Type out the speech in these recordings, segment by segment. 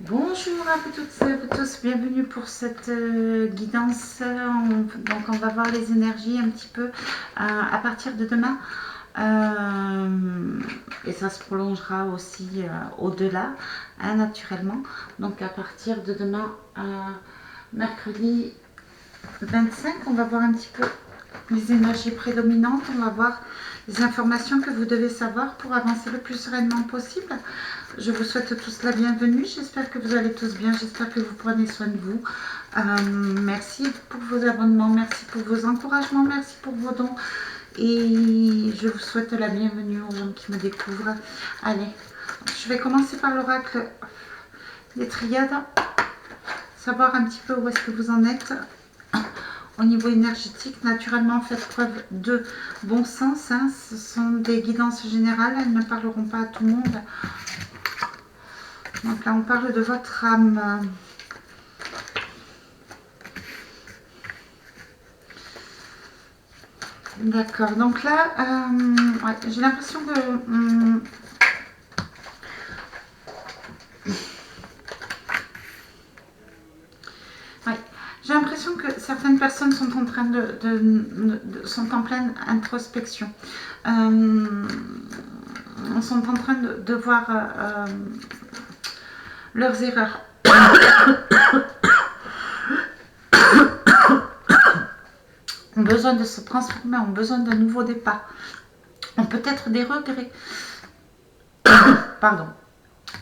Bonjour à vous toutes et à vous tous, bienvenue pour cette guidance. Donc on va voir les énergies un petit peu à partir de demain. Et ça se prolongera aussi au-delà, hein, naturellement. Donc à partir de demain, mercredi 25, on va voir un petit peu les énergies prédominantes. On va voir les informations que vous devez savoir pour avancer le plus sereinement possible. Je vous souhaite tous la bienvenue. J'espère que vous allez tous bien. J'espère que vous prenez soin de vous. Merci pour vos abonnements. Merci pour vos encouragements. Merci pour vos dons. Et je vous souhaite la bienvenue aux gens qui me découvrent. Allez, je vais commencer par l'oracle des triades. Savoir un petit peu où est-ce que vous en êtes. Au niveau énergétique, naturellement, faites preuve de bon sens. Hein. Ce sont des guidances générales. Elles ne parleront pas à tout le monde. Donc là, on parle de votre âme. D'accord. Donc là, ouais, j'ai l'impression que... ouais, j'ai l'impression que certaines personnes sont en train sont en pleine introspection. Sont en train de voir leurs erreurs. Ont besoin de se transformer, ont besoin d'un nouveau départ. Ont peut-être des regrets. Pardon.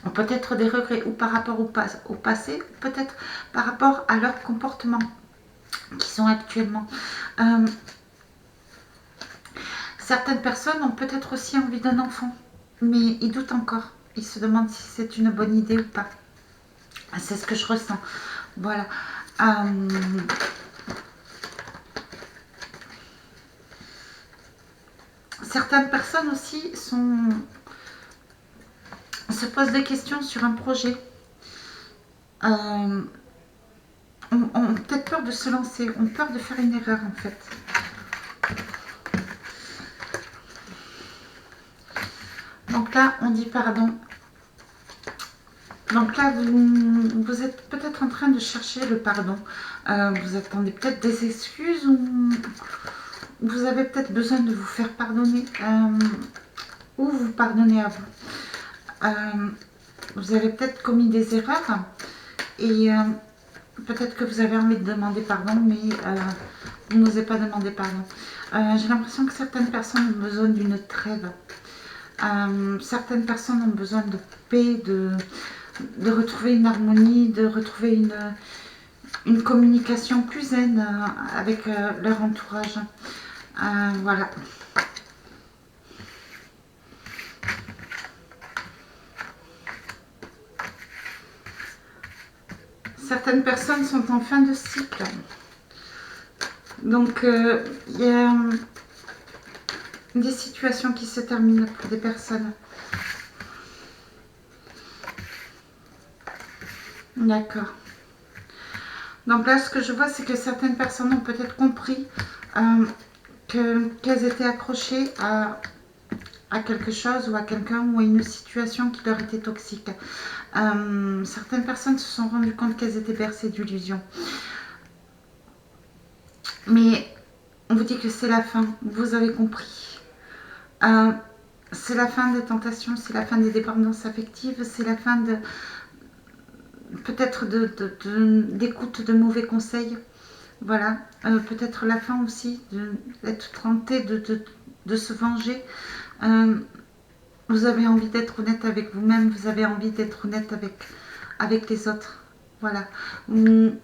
Ont peut-être des regrets ou par rapport au passé, ou peut-être par rapport à leur comportement qui sont actuellement. Certaines personnes ont peut-être aussi envie d'un enfant, mais ils doutent encore. Ils se demandent si c'est une bonne idée ou pas. C'est ce que je ressens. Voilà. Certaines personnes aussi se posent des questions sur un projet. Ont peut-être peur de se lancer, ont peur de faire une erreur en fait. Donc là, on dit pardon. Donc là, vous êtes peut-être en train de chercher le pardon. Vous attendez peut-être des excuses ou vous avez peut-être besoin de vous faire pardonner ou vous pardonner à vous. Vous avez peut-être commis des erreurs et peut-être que vous avez envie de demander pardon, mais vous n'osez pas demander pardon. J'ai l'impression que certaines personnes ont besoin d'une trêve. Certaines personnes ont besoin de paix, de retrouver une harmonie, de retrouver une communication plus zen avec leur entourage. Voilà. Certaines personnes sont en fin de cycle. Donc, il y a des situations qui se terminent pour des personnes. D'accord. Donc là, ce que je vois, c'est que certaines personnes ont peut-être compris qu'elles étaient accrochées à quelque chose ou à quelqu'un ou à une situation qui leur était toxique. Certaines personnes se sont rendues compte qu'elles étaient bercées d'illusions. Mais on vous dit que c'est la fin, vous avez compris. C'est la fin des tentations, c'est la fin des dépendances affectives, c'est la fin de peut-être d'écoute de mauvais conseils. Voilà, peut-être la fin aussi d'être tenté de se venger. Vous avez envie d'être honnête avec vous-même, vous avez envie d'être honnête avec les autres. Voilà. Vous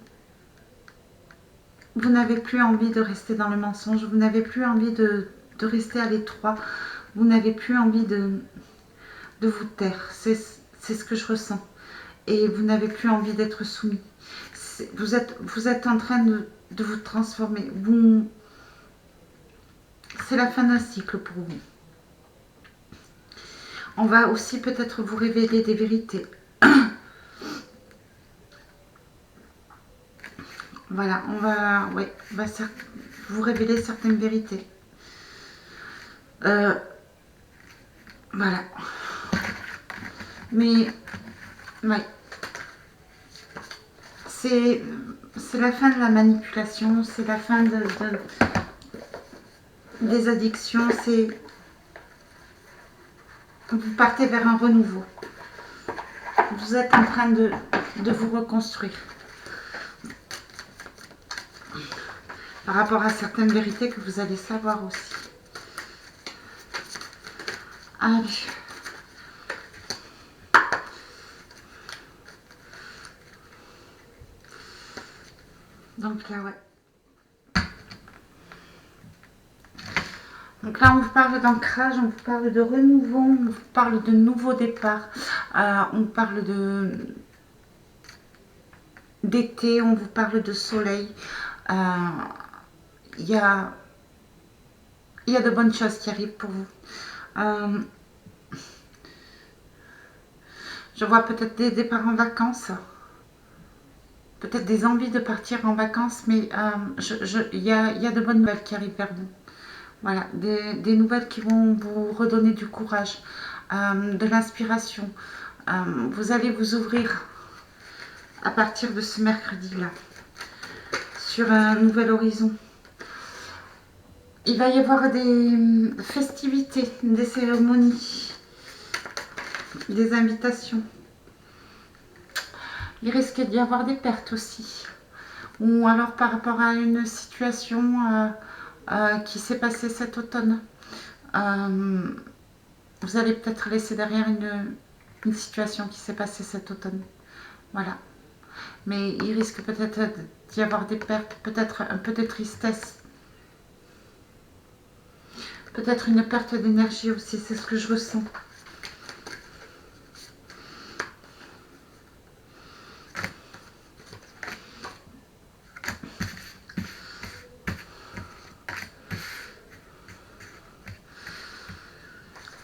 n'avez plus envie de rester dans le mensonge, vous n'avez plus envie de rester à l'étroit, vous n'avez plus envie de vous taire. C'est ce que je ressens. Et vous n'avez plus envie d'être soumis. Vous êtes en train de vous transformer. C'est la fin d'un cycle pour vous. On va aussi peut-être vous révéler des vérités. Voilà, on va vous révéler certaines vérités. Voilà. Mais, ouais. c'est la fin de la manipulation, c'est la fin des addictions, c'est vous partez vers un renouveau. Vous êtes en train de vous reconstruire. Par rapport à certaines vérités que vous allez savoir aussi. Allez. Donc là, ouais. Donc là, on vous parle d'ancrage, on vous parle de renouveau, on vous parle de nouveau départ, on parle d'été, on vous parle de soleil. Il y a de bonnes choses qui arrivent pour vous. Je vois peut-être des départs en vacances, peut-être des envies de partir en vacances, mais il y a de bonnes nouvelles qui arrivent vers vous. Voilà, des nouvelles qui vont vous redonner du courage, de l'inspiration. Vous allez vous ouvrir à partir de ce mercredi-là sur un nouvel horizon. Il va y avoir des festivités, des cérémonies, des invitations. Il risque d'y avoir des pertes aussi. Ou alors par rapport à une situation qui s'est passée cet automne. Vous allez peut-être laisser derrière une situation qui s'est passée cet automne. Voilà. Mais il risque peut-être d'y avoir des pertes, peut-être un peu de tristesse. Peut-être une perte d'énergie aussi, c'est ce que je ressens.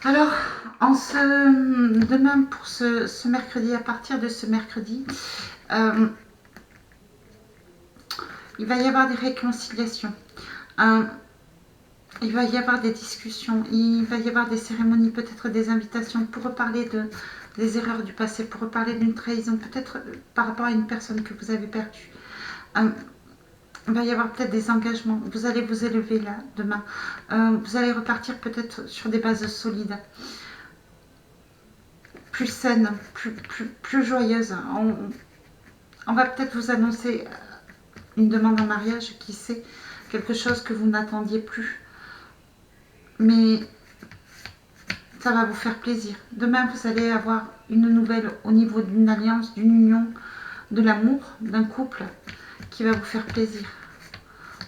Alors, demain pour ce mercredi, à partir de ce mercredi, il va y avoir des réconciliations. Il va y avoir des discussions, il va y avoir des cérémonies, peut-être des invitations pour reparler des erreurs du passé, pour reparler d'une trahison, peut-être par rapport à une personne que vous avez perdue. Il va y avoir peut-être des engagements. Vous allez vous élever là, demain. Vous allez repartir peut-être sur des bases solides. Plus saines, plus joyeuses. On va peut-être vous annoncer une demande en mariage, qui sait, quelque chose que vous n'attendiez plus. Mais ça va vous faire plaisir. Demain, vous allez avoir une nouvelle au niveau d'une alliance, d'une union, de l'amour, d'un couple qui va vous faire plaisir.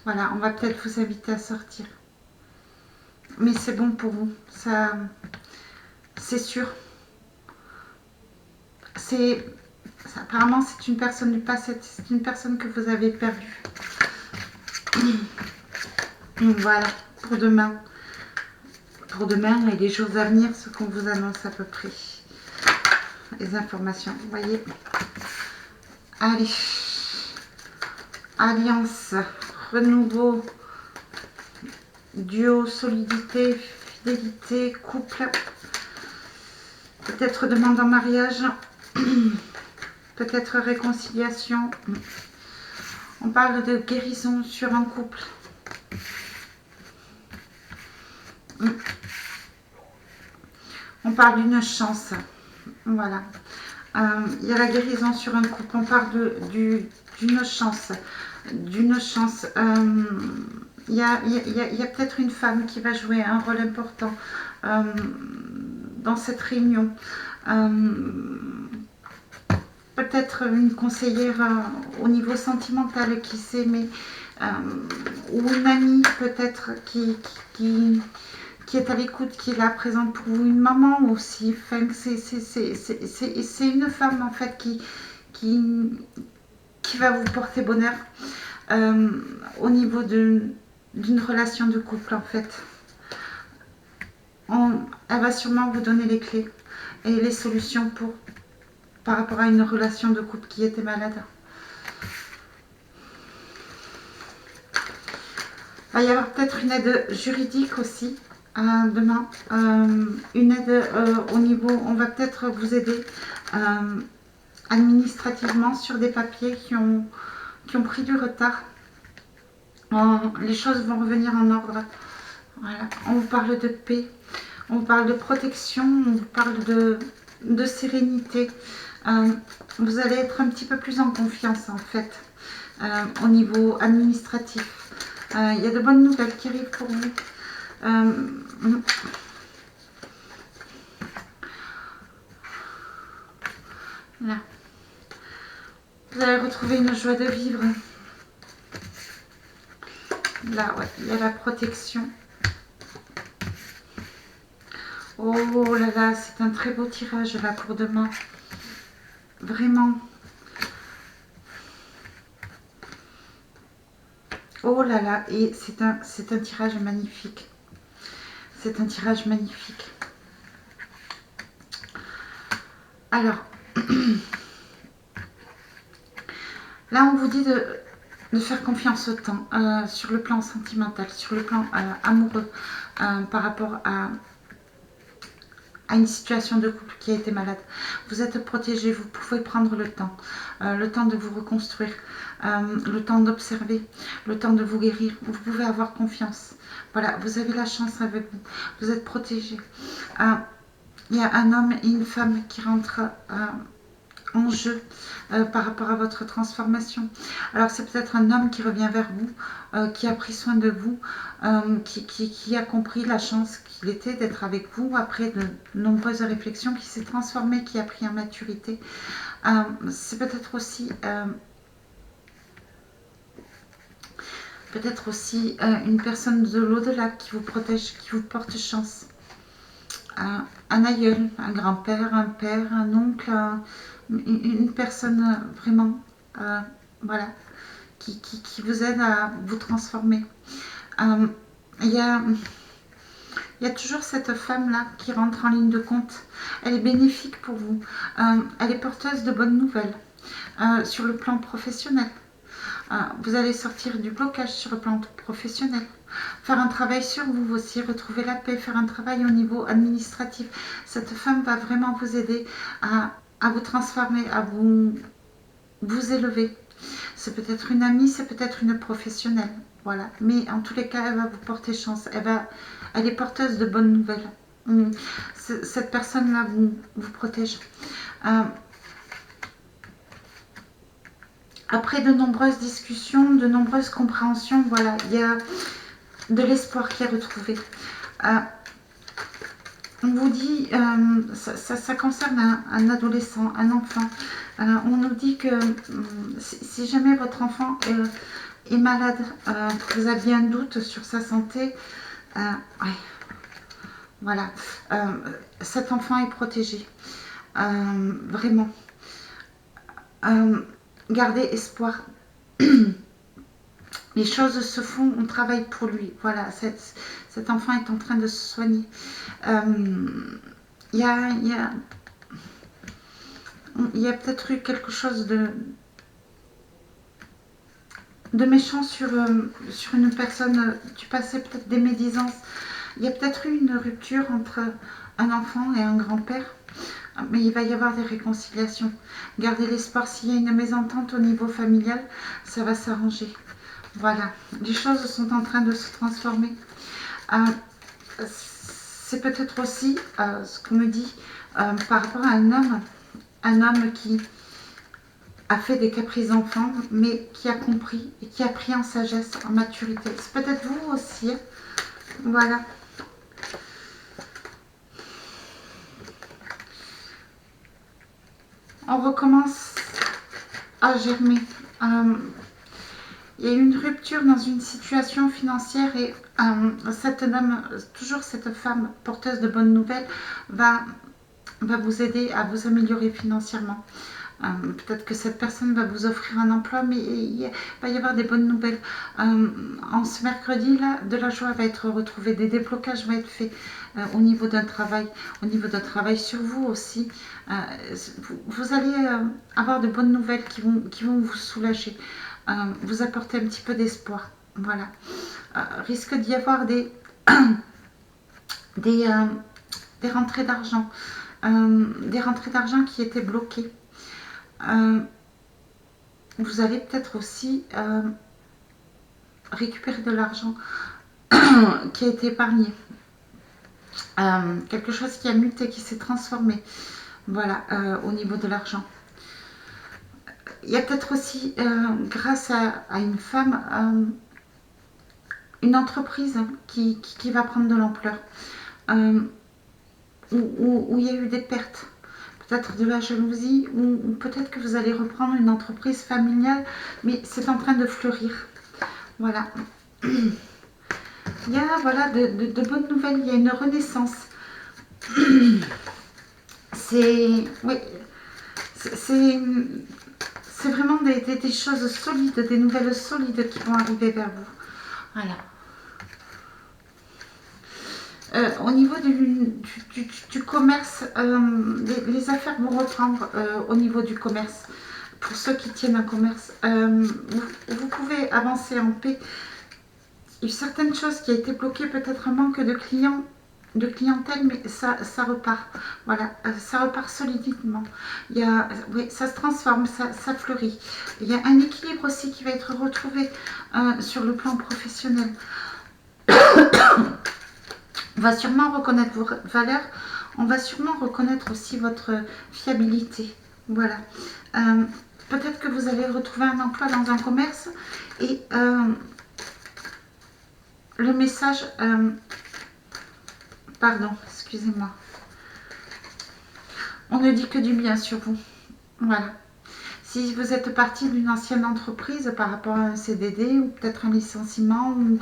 Voilà, on va peut-être vous inviter à sortir. Mais c'est bon pour vous, ça, c'est sûr. Apparemment, c'est une personne du passé, c'est une personne que vous avez perdue. Voilà, pour demain. Pour demain et les jours à venir, ce qu'on vous annonce à peu près. Les informations, vous voyez. Allez. Alliance, renouveau, duo, solidité, fidélité, couple. Peut-être demande en mariage. Peut-être réconciliation. On parle de guérison sur un couple. On parle d'une chance. Voilà. Il y a la guérison sur un couple. On parle d'une chance. D'une chance. Il y a peut-être une femme qui va jouer un rôle important dans cette réunion. Peut-être une conseillère au niveau sentimental, qui sait, mais ou une amie peut-être qui est à l'écoute, qui est là présente pour vous, une maman aussi. Enfin, c'est une femme en fait qui va vous porter bonheur au niveau d'une relation de couple en fait. Elle va sûrement vous donner les clés et les solutions par rapport à une relation de couple qui était malade. Il va y avoir peut-être une aide juridique aussi demain. Une aide au niveau, on va peut-être vous aider administrativement sur des papiers qui ont pris du retard. Les choses vont revenir en ordre. Voilà. On vous parle de paix, on vous parle de protection, on vous parle de sérénité. Vous allez être un petit peu plus en confiance en fait au niveau administratif. Il y a de bonnes nouvelles qui arrivent pour vous. Là. Vous allez retrouver une joie de vivre. Là, ouais, il y a la protection. Oh là là, c'est un très beau tirage là pour demain. Vraiment. Oh là là, et c'est un tirage magnifique. C'est un tirage magnifique. Alors, là on vous dit de faire confiance au temps, sur le plan sentimental, sur le plan amoureux, par rapport à une situation de couple qui a été malade. Vous êtes protégé, vous pouvez prendre le temps de vous reconstruire, le temps d'observer, le temps de vous guérir. Vous pouvez avoir confiance. Voilà, vous avez la chance avec vous. Vous êtes protégé. Il y a un homme et une femme qui rentrent en jeu par rapport à votre transformation. Alors c'est peut-être un homme qui revient vers vous, qui a pris soin de vous, qui a compris la chance qu'il était d'être avec vous après de nombreuses réflexions, qui s'est transformé, qui a pris en maturité. C'est peut-être aussi une personne de l'au-delà qui vous protège, qui vous porte chance. Un aïeul, un grand-père, un père, un oncle, une personne vraiment, voilà, qui vous aide à vous transformer. Il y a toujours cette femme-là qui rentre en ligne de compte. Elle est bénéfique pour vous. Elle est porteuse de bonnes nouvelles sur le plan professionnel. Vous allez sortir du blocage sur le plan professionnel. Faire un travail sur vous aussi, retrouver la paix, faire un travail au niveau administratif. Cette femme va vraiment vous aider à vous transformer, à vous élever. C'est peut-être une amie, c'est peut-être une professionnelle. Voilà. Mais en tous les cas, elle va vous porter chance. Elle est porteuse de bonnes nouvelles. Cette personne-là vous protège. Après de nombreuses discussions, de nombreuses compréhensions, voilà, il y a de l'espoir qui est retrouvé. On vous dit, ça concerne un adolescent, un enfant. On nous dit que si jamais votre enfant est malade, que vous avez un doute sur sa santé, ouais, voilà, cet enfant est protégé. Vraiment. Gardez espoir. Les choses se font, on travaille pour lui. Voilà, cet enfant est en train de se soigner. Il y a peut-être eu quelque chose de méchant sur une personne du passé, peut-être des médisances. Il y a peut-être eu une rupture entre un enfant et un grand-père. Mais il va y avoir des réconciliations. Gardez l'espoir, s'il y a une mésentente au niveau familial, ça va s'arranger. Voilà, les choses sont en train de se transformer. C'est peut-être aussi ce qu'on me dit par rapport à un homme qui a fait des caprices d'enfant, mais qui a compris et qui a pris en sagesse, en maturité. C'est peut-être vous aussi. Voilà. On recommence à germer. Il y a eu une rupture dans une situation financière et cet homme, toujours cette femme porteuse de bonnes nouvelles, va vous aider à vous améliorer financièrement. Peut-être que cette personne va vous offrir un emploi, mais il va y avoir des bonnes nouvelles. En ce mercredi-là, de la joie va être retrouvée, des déblocages vont être faits au niveau d'un travail sur vous aussi. Vous allez avoir de bonnes nouvelles qui vont vous soulager, vous apporter un petit peu d'espoir. Voilà. Risque d'y avoir des rentrées d'argent, qui étaient bloquées. vous allez peut-être aussi récupérer de l'argent qui a été épargné. Quelque chose qui a muté, qui s'est transformé. Voilà, au niveau de l'argent. Il y a peut-être aussi, grâce à une femme, une entreprise qui va prendre de l'ampleur. Où il y a eu des pertes. Peut-être de la jalousie, ou peut-être que vous allez reprendre une entreprise familiale, mais c'est en train de fleurir. Voilà. Il y a voilà, de bonnes nouvelles, il y a une renaissance. C'est oui, c'est vraiment des choses solides, des nouvelles solides qui vont arriver vers vous. Voilà. Au niveau du commerce, les affaires vont reprendre au niveau du commerce. Pour ceux qui tiennent un commerce, vous pouvez avancer en paix. Il y a certaines choses qui a été bloquées, peut-être un manque de clients, de clientèle, mais ça repart. Voilà, ça repart solidement. Oui, ça se transforme, ça fleurit. Il y a un équilibre aussi qui va être retrouvé sur le plan professionnel. On va sûrement reconnaître vos valeurs, on va sûrement reconnaître aussi votre fiabilité. Voilà. Peut-être que vous allez retrouver un emploi dans un commerce et le message... pardon, excusez-moi. On ne dit que du bien sur vous. Voilà. Si vous êtes parti d'une ancienne entreprise par rapport à un CDD ou peut-être un licenciement ou...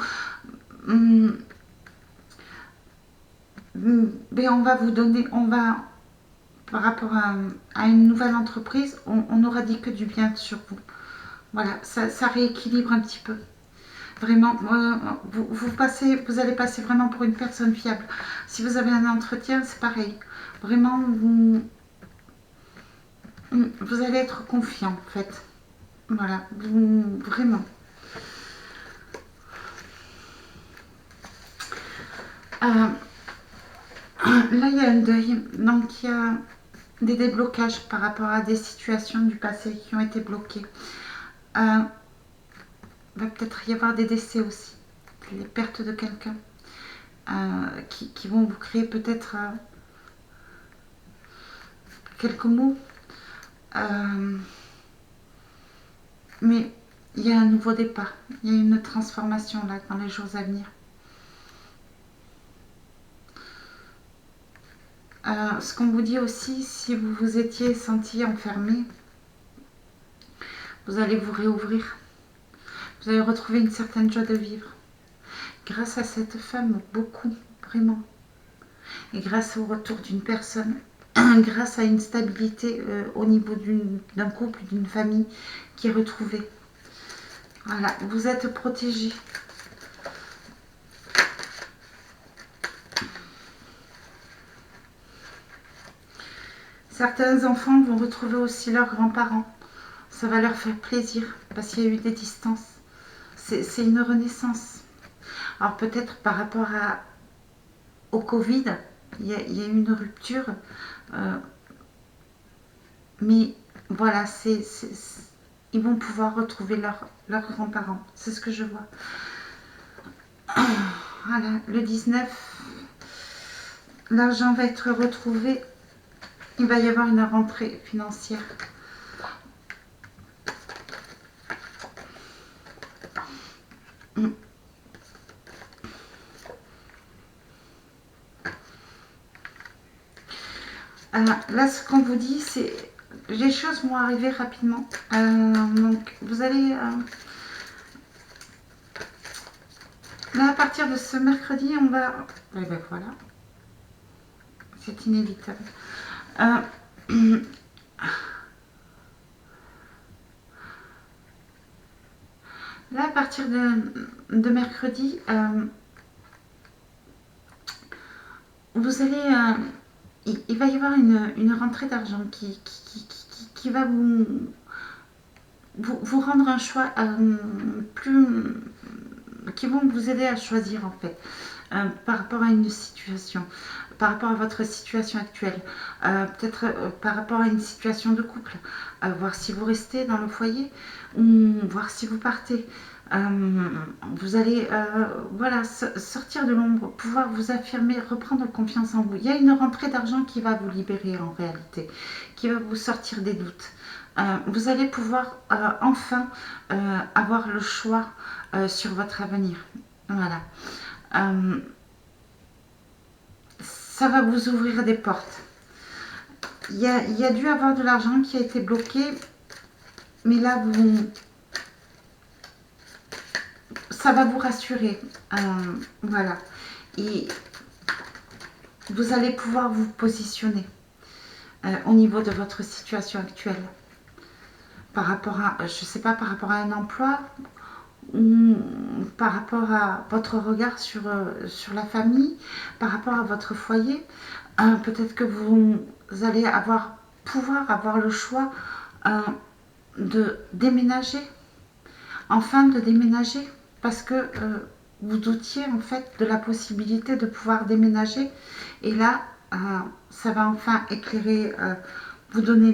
mais on va vous donner, par rapport à une nouvelle entreprise, on n'aura dit que du bien sur vous. Voilà, ça rééquilibre un petit peu. Vraiment, vous allez passer vraiment pour une personne fiable. Si vous avez un entretien, c'est pareil. Vraiment, vous allez être confiant, en fait. Voilà, vraiment. Là, il y a un deuil. Donc, il y a des déblocages par rapport à des situations du passé qui ont été bloquées. Il va peut-être y avoir des décès aussi, les pertes de quelqu'un qui vont vous créer peut-être quelques mots. Mais il y a un nouveau départ, il y a une transformation là dans les jours à venir. Ce qu'on vous dit aussi, si vous vous étiez senti enfermé, vous allez vous réouvrir. Vous allez retrouver une certaine joie de vivre. Grâce à cette femme, beaucoup, vraiment. Et grâce au retour d'une personne, grâce à une stabilité au niveau d'un couple, d'une famille qui est retrouvée. Voilà, vous êtes protégés. Certains enfants vont retrouver aussi leurs grands-parents. Ça va leur faire plaisir parce qu'il y a eu des distances. C'est une renaissance. Alors peut-être par rapport au Covid, il y a eu une rupture. Mais voilà, ils vont pouvoir retrouver leurs grands-parents. C'est ce que je vois. Voilà, le 19, l'argent va être retrouvé. Il va y avoir une rentrée financière. Là, ce qu'on vous dit, c'est les choses vont arriver rapidement. Donc, vous allez... là, à partir de ce mercredi, on va... Et ben voilà. C'est inévitable. Là, à partir de mercredi, vous allez... il va y avoir une rentrée d'argent qui va vous rendre un choix qui vont vous aider à choisir en fait. par rapport à une situation, par rapport à votre situation actuelle, peut-être par rapport à une situation de couple, voir si vous restez dans le foyer ou voir si vous partez. Vous allez voilà, sortir de l'ombre, pouvoir vous affirmer, reprendre confiance en vous. Il y a une rentrée d'argent qui va vous libérer en réalité, qui va vous sortir des doutes. Vous allez pouvoir enfin avoir le choix sur votre avenir. Voilà. Ça va vous ouvrir des portes. Il y a dû avoir de l'argent qui a été bloqué, mais là, ça va vous rassurer. Voilà. Et vous allez pouvoir vous positionner au niveau de votre situation actuelle. Par rapport à, je ne sais pas, par rapport à un emploi, ou par rapport à votre regard sur la famille, par rapport à votre foyer. Peut-être que vous allez pouvoir avoir le choix de déménager, enfin de déménager, parce que vous doutiez en fait de la possibilité de pouvoir déménager. Et là, ça va enfin éclairer, vous donner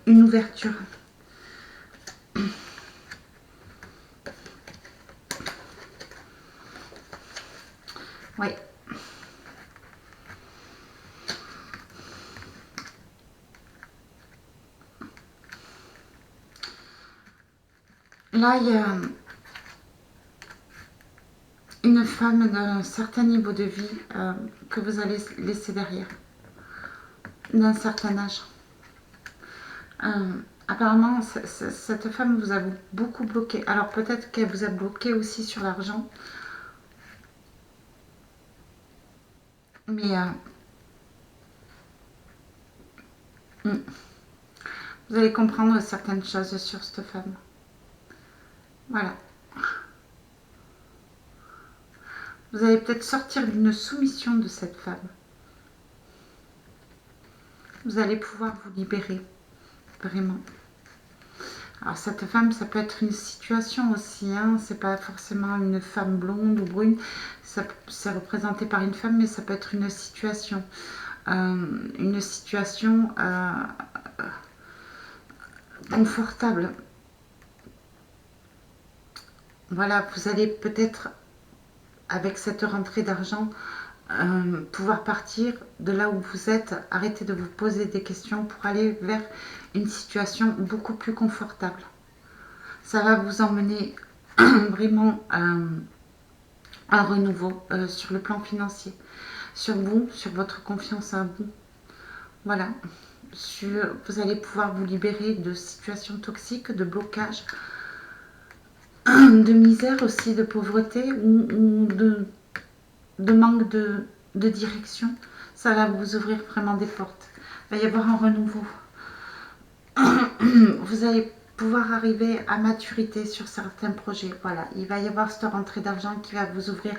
une ouverture. Oui. Là, il y a une femme d'un certain niveau de vie que vous allez laisser derrière, d'un certain âge. Apparemment, cette femme vous a beaucoup bloqué. Alors peut-être qu'elle vous a bloqué aussi sur l'argent. Mais vous allez comprendre certaines choses sur cette femme. Voilà. Vous allez peut-être sortir d'une soumission de cette femme. Vous allez pouvoir vous libérer. Vraiment. Alors cette femme, ça peut être une situation aussi. Hein. C'est pas forcément une femme blonde ou brune. C'est représenté par une femme, mais ça peut être une situation. Une situation confortable. Voilà, vous allez peut-être, avec cette rentrée d'argent, pouvoir partir de là où vous êtes, arrêter de vous poser des questions pour aller vers une situation beaucoup plus confortable. Ça va vous emmener vraiment un renouveau sur le plan financier, sur vous, sur votre confiance en vous. Voilà. Vous allez pouvoir vous libérer de situations toxiques, de blocages, de misère aussi, de pauvreté ou de manque de direction. Ça va vous ouvrir vraiment des portes. Il va y avoir un renouveau. Vous allez pouvoir arriver à maturité sur certains projets. Voilà, il va y avoir cette rentrée d'argent qui va vous ouvrir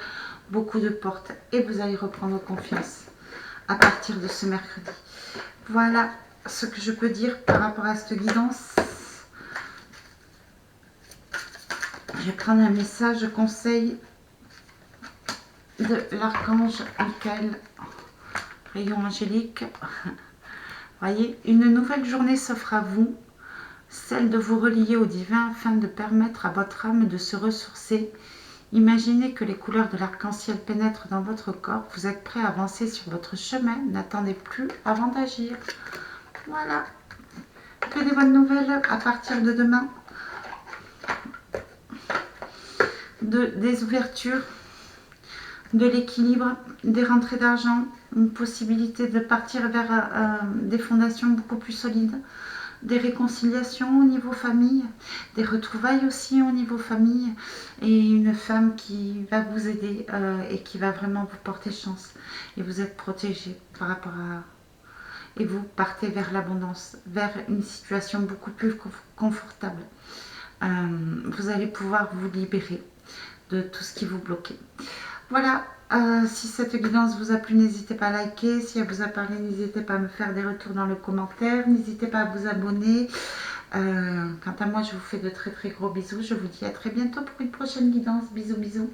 beaucoup de portes et vous allez reprendre confiance à partir de ce mercredi. Voilà ce que je peux dire par rapport à cette guidance. Je vais prendre un message conseil de l'archange Michael, rayon angélique. Voyez, une nouvelle journée s'offre à vous, celle de vous relier au divin afin de permettre à votre âme de se ressourcer. Imaginez que les couleurs de l'arc-en-ciel pénètrent dans votre corps. Vous êtes prêt à avancer sur votre chemin. N'attendez plus avant d'agir. Voilà. Que des bonnes nouvelles à partir de demain. Des ouvertures, de l'équilibre, des rentrées d'argent, une possibilité de partir vers des fondations beaucoup plus solides, des réconciliations au niveau famille, des retrouvailles aussi au niveau famille, et une femme qui va vous aider et qui va vraiment vous porter chance. Et vous êtes protégé par rapport à... Et vous partez vers l'abondance, vers une situation beaucoup plus confortable. Vous allez pouvoir vous libérer de tout ce qui vous bloquait. Voilà, si cette guidance vous a plu, n'hésitez pas à liker. Si elle vous a parlé, n'hésitez pas à me faire des retours dans le commentaire. N'hésitez pas à vous abonner. Quant à moi, je vous fais de très très gros bisous. Je vous dis à très bientôt pour une prochaine guidance. Bisous, bisous.